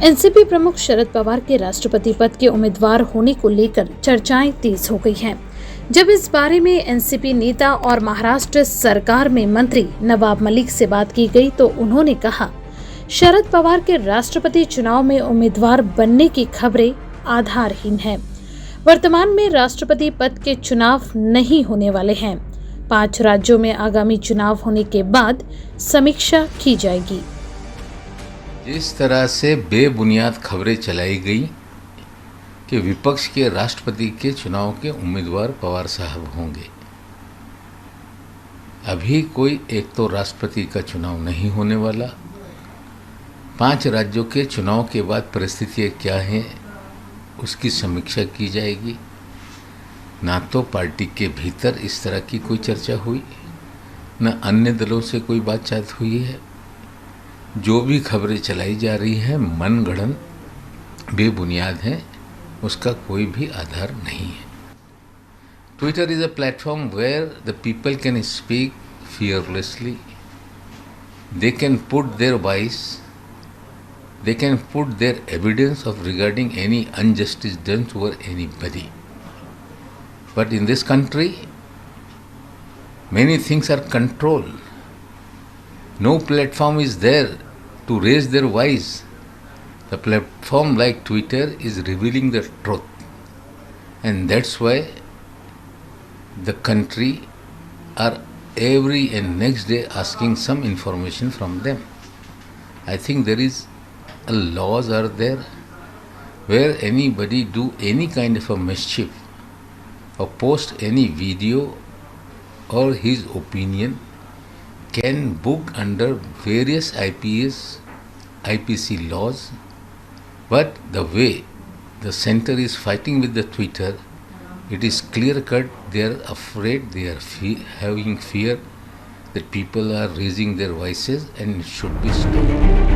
NCP प्रमुख शरद पवार के राष्ट्रपति पद के उम्मीदवार होने को लेकर चर्चाएं तेज हो गई हैं। जब इस बारे में एनसीपी नेता और महाराष्ट्र सरकार में मंत्री नवाब मलिक से बात की गई तो उन्होंने कहा, शरद पवार के राष्ट्रपति चुनाव में उम्मीदवार बनने की खबरें आधारहीन हैं। वर्तमान में राष्ट्रपति पद के चुनाव नहीं होने वाले हैं। 5 राज्यों में आगामी चुनाव होने के बाद समीक्षा की जाएगी। जिस तरह से बेबुनियाद खबरें चलाई गई कि विपक्ष के राष्ट्रपति के चुनाव के उम्मीदवार पवार साहब होंगे, अभी कोई एक तो राष्ट्रपति का चुनाव नहीं होने वाला। 5 राज्यों के चुनाव के बाद परिस्थितियाँ क्या हैं उसकी समीक्षा की जाएगी। ना तो पार्टी के भीतर इस तरह की कोई चर्चा हुई, न अन्य दलों से कोई बातचीत हुई है। जो भी खबरें चलाई जा रही हैं मनगढ़ंत बेबुनियाद हैं, उसका कोई भी आधार नहीं है। Twitter is a platform where the people can speak fearlessly. They can put their voice, they can put their evidence of regarding any injustice done toward anybody. But in this country, many things are controlled. No platform is there to raise their voice. The platform like Twitter is revealing the truth. And that's why the country are every and next day asking some information from them. I think there is a laws are there where anybody do any kind of a mischief or post any video or his opinion can book under various IPC laws, but the way the center is fighting with the Twitter, it is clear cut. They are afraid, they are having fear that people are raising their voices and it should be stopped.